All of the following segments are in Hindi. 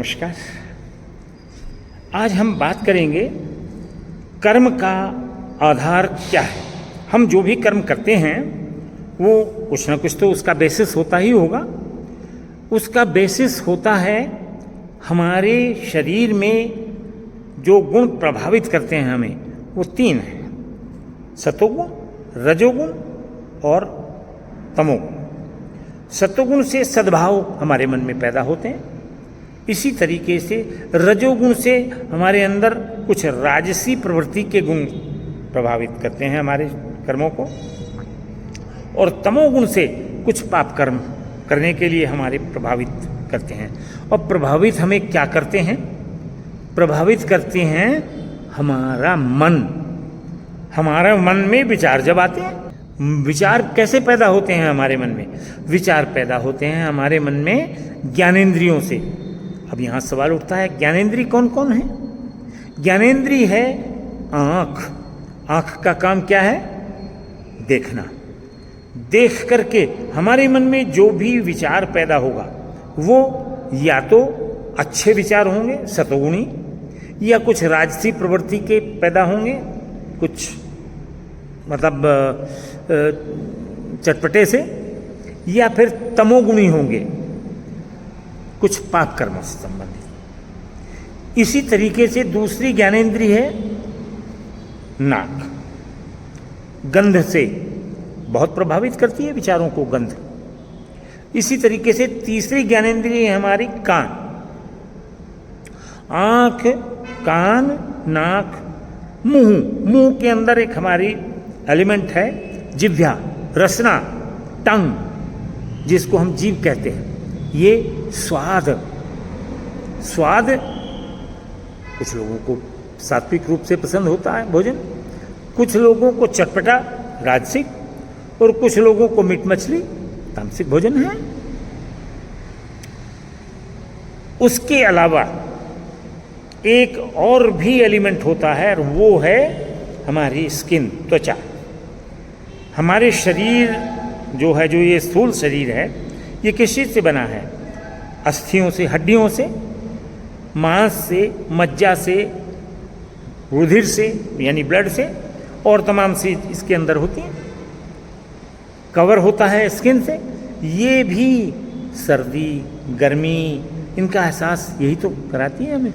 नमस्कार। आज हम बात करेंगे कर्म का आधार क्या है। हम जो भी कर्म करते हैं वो कुछ ना कुछ तो उसका बेसिस होता ही होगा। उसका बेसिस होता है हमारे शरीर में जो गुण प्रभावित करते हैं हमें, वो तीन हैं: सतोगुण, रजोगुण और तमोगुण। सतोगुण से सद्भाव हमारे मन में पैदा होते हैं। इसी तरीके से रजोगुण से हमारे अंदर कुछ राजसी प्रवृत्ति के गुण प्रभावित करते हैं हमारे कर्मों को, और तमोगुण से कुछ पाप कर्म करने के लिए हमारे प्रभावित करते हैं। और प्रभावित हमें क्या करते हैं? प्रभावित करते हैं हमारा मन। हमारा मन में विचार जब आते हैं, विचार कैसे पैदा होते हैं हमारे मन में? विचार पैदा होते हैं हमारे मन में ज्ञानेंद्रियों से। अब यहाँ सवाल उठता है, ज्ञानेंद्रिय कौन कौन है? ज्ञानेंद्रिय है आँख। आँख का काम क्या है? देखना। देख करके हमारे मन में जो भी विचार पैदा होगा वो या तो अच्छे विचार होंगे सतोगुणी, या कुछ राजसी प्रवृत्ति के पैदा होंगे, कुछ मतलब चटपटे से, या फिर तमोगुणी होंगे, कुछ पाप कर्मों से संबंधित। इसी तरीके से दूसरी ज्ञानेंद्रिय है नाक। गंध से बहुत प्रभावित करती है विचारों को गंध। इसी तरीके से तीसरी ज्ञानेंद्रिय है हमारी कान। आंख, कान, नाक, मुंह। मुंह के अंदर एक हमारी एलिमेंट है जिह्वा, रसना, टंग, जिसको हम जीभ कहते हैं। ये स्वाद कुछ लोगों को सात्विक रूप से पसंद होता है भोजन, कुछ लोगों को चटपटा राजसिक, और कुछ लोगों को मीट मछली तामसिक भोजन है। उसके अलावा एक और भी एलिमेंट होता है, और वो है हमारी स्किन, त्वचा। हमारे शरीर जो है, जो ये स्थूल शरीर है, ये किस चीज से बना है? अस्थियों से, हड्डियों से, मांस से, मज्जा से, रुधिर से यानी ब्लड से, और तमाम चीज इसके अंदर होती हैं। कवर होता है स्किन से। ये भी सर्दी, गर्मी, इनका एहसास यही तो कराती है हमें।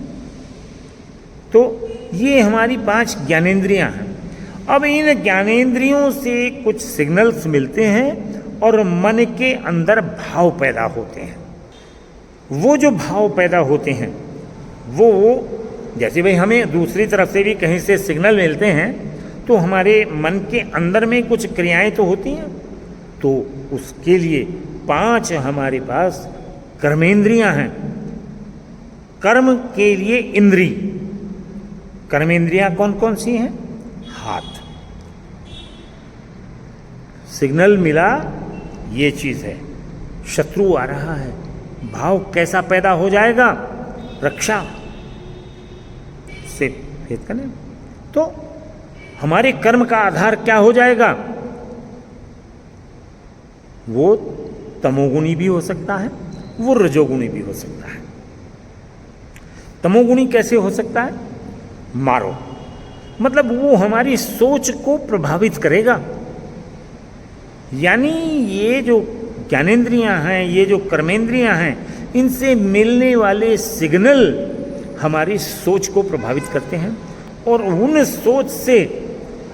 तो ये हमारी 5 ज्ञानेंद्रियां हैं। अब इन ज्ञानेंद्रियों से कुछ सिग्नल्स मिलते हैं और मन के अंदर भाव पैदा होते हैं। वो जो भाव पैदा होते हैं वो जैसे भाई हमें दूसरी तरफ से भी कहीं से सिग्नल मिलते हैं, तो हमारे मन के अंदर में कुछ क्रियाएं तो होती हैं। तो उसके लिए 5 हमारे पास कर्मेंद्रियां हैं। कर्म के लिए इंद्री। कर्मेंद्रियां कौन कौन सी हैं? हाथ। सिग्नल मिला, ये चीज है, शत्रु आ रहा है, भाव कैसा पैदा हो जाएगा? रक्षा से भेद करने। तो हमारे कर्म का आधार क्या हो जाएगा? वो तमोगुणी भी हो सकता है, वो रजोगुणी भी हो सकता है। तमोगुणी कैसे हो सकता है? मारो, मतलब वो हमारी सोच को प्रभावित करेगा। यानी ये जो ज्ञानेंद्रियां हैं, ये जो कर्मेंद्रियां हैं, इनसे मिलने वाले सिग्नल हमारी सोच को प्रभावित करते हैं, और उन सोच से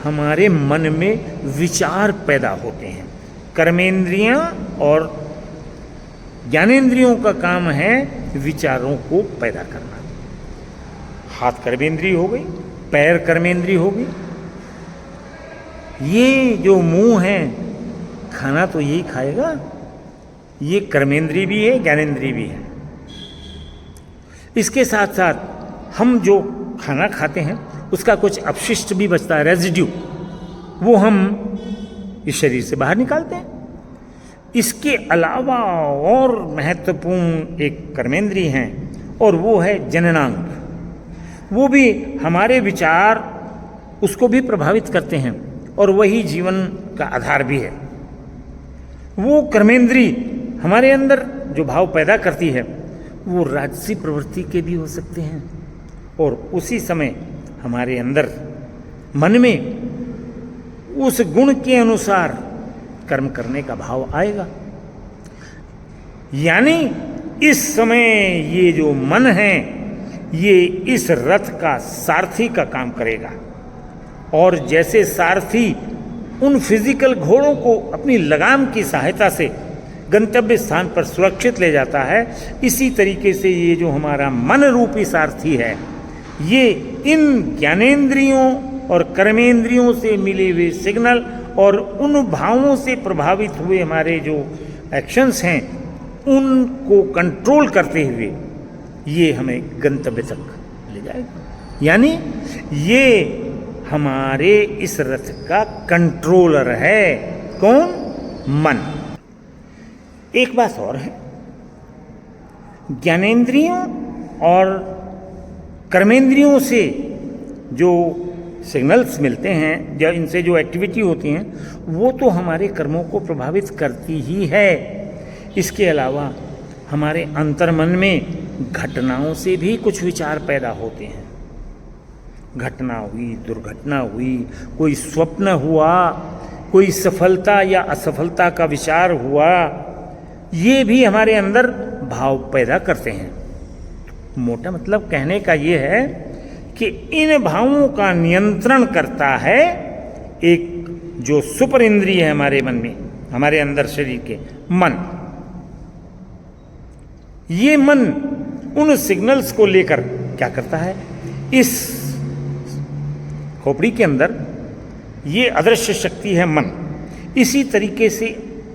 हमारे मन में विचार पैदा होते हैं। कर्मेंद्रियां और ज्ञानेंद्रियों का काम है विचारों को पैदा करना। हाथ कर्मेंद्रिय हो गई, पैर कर्मेंद्रिय होगी, ये जो मुंह है खाना तो यही खाएगा, ये कर्मेंद्रिय भी है, ज्ञानेंद्रिय भी है। इसके साथ साथ हम जो खाना खाते हैं उसका कुछ अपशिष्ट भी बचता है, रेजिड्यू, वो हम इस शरीर से बाहर निकालते हैं। इसके अलावा और महत्वपूर्ण एक कर्मेंद्रिय है, और वो है जननांग। वो भी हमारे विचार उसको भी प्रभावित करते हैं, और वही जीवन का आधार भी है। वो कर्मेंद्रिय हमारे अंदर जो भाव पैदा करती है वो राजसी प्रवृत्ति के भी हो सकते हैं, और उसी समय हमारे अंदर मन में उस गुण के अनुसार कर्म करने का भाव आएगा। यानी इस समय ये जो मन है ये इस रथ का सारथी का काम करेगा, और जैसे सारथी उन फिजिकल घोड़ों को अपनी लगाम की सहायता से गंतव्य स्थान पर सुरक्षित ले जाता है, इसी तरीके से ये जो हमारा मन रूपी सारथी है ये इन ज्ञानेंद्रियों और कर्मेंद्रियों से मिले हुए सिग्नल और उन भावों से प्रभावित हुए हमारे जो एक्शंस हैं उनको कंट्रोल करते हुए ये हमें गंतव्य तक ले जाएगा। यानी ये हमारे इस रथ का कंट्रोलर है। कौन? मन। एक बात और है, ज्ञानेंद्रियों और कर्मेंद्रियों से जो सिग्नल्स मिलते हैं या इनसे जो एक्टिविटी होती हैं वो तो हमारे कर्मों को प्रभावित करती ही है। इसके अलावा हमारे अंतर्मन में घटनाओं से भी कुछ विचार पैदा होते हैं। घटना हुई, दुर्घटना हुई, कोई स्वप्न हुआ, कोई सफलता या असफलता का विचार हुआ, ये भी हमारे अंदर भाव पैदा करते हैं। मोटा मतलब कहने का ये है कि इन भावों का नियंत्रण करता है एक जो सुपर इंद्रिय है हमारे मन में, हमारे अंदर शरीर के मन। ये मन उन सिग्नल्स को लेकर क्या करता है, इस खोपड़ी के अंदर ये अदृश्य शक्ति है मन। इसी तरीके से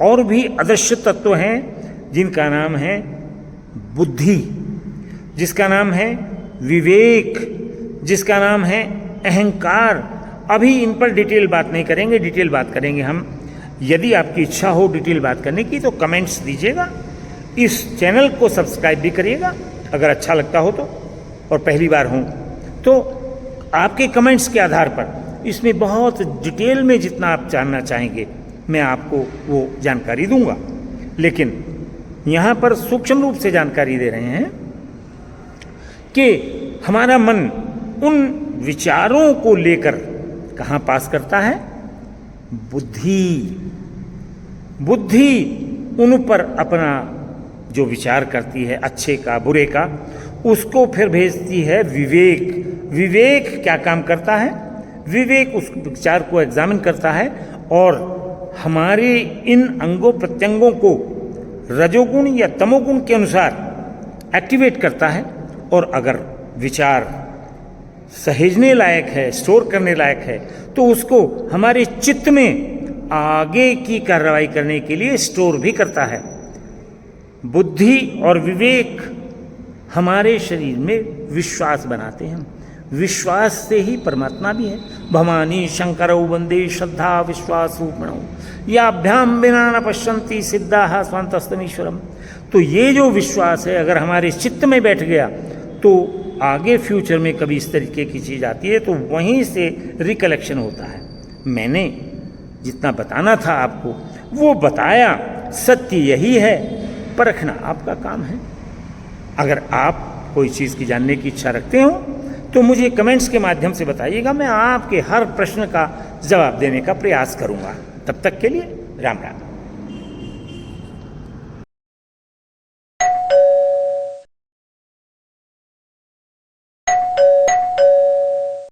और भी अदृश्य तत्व हैं जिनका नाम है बुद्धि, जिसका नाम है विवेक, जिसका नाम है अहंकार। अभी इन पर डिटेल बात नहीं करेंगे, डिटेल बात करेंगे हम। यदि आपकी इच्छा हो डिटेल बात करने की तो कमेंट्स दीजिएगा। इस चैनल को सब्सक्राइब भी करिएगा अगर अच्छा लगता हो तो, और पहली बार हो तो आपके कमेंट्स के आधार पर इसमें बहुत डिटेल में जितना आप जानना चाहेंगे मैं आपको वो जानकारी दूंगा। लेकिन यहाँ पर सूक्ष्म रूप से जानकारी दे रहे हैं कि हमारा मन उन विचारों को लेकर कहाँ पास करता है, बुद्धि। बुद्धि उन पर अपना जो विचार करती है अच्छे का बुरे का, उसको फिर भेजती है विवेक। विवेक क्या काम करता है, विवेक उस विचार को एग्जामिन करता है और हमारे इन अंगों प्रत्यंगों को रजोगुण या तमोगुण के अनुसार एक्टिवेट करता है, और अगर विचार सहेजने लायक है, स्टोर करने लायक है, तो उसको हमारे चित्त में आगे की कार्रवाई करने के लिए स्टोर भी करता है। बुद्धि और विवेक हमारे शरीर में विश्वास बनाते हैं। विश्वास से ही परमात्मा भी है। भवानी शंकरौ वंदे श्रद्धा विश्वास रूपिणौ याभ्याम बिना न पश्यन्ति सिद्धाः स्वान्तस्तमीश्वरम। तो ये जो विश्वास है अगर हमारे चित्त में बैठ गया तो आगे फ्यूचर में कभी इस तरीके की चीज़ आती है तो वहीं से रिकलेक्शन होता है। मैंने जितना बताना था आपको वो बताया। सत्य यही है, परखना आपका काम है। अगर आप कोई चीज़ की जानने की इच्छा रखते हो तो मुझे कमेंट्स के माध्यम से बताइएगा, मैं आपके हर प्रश्न का जवाब देने का प्रयास करूंगा। तब तक के लिए राम राम।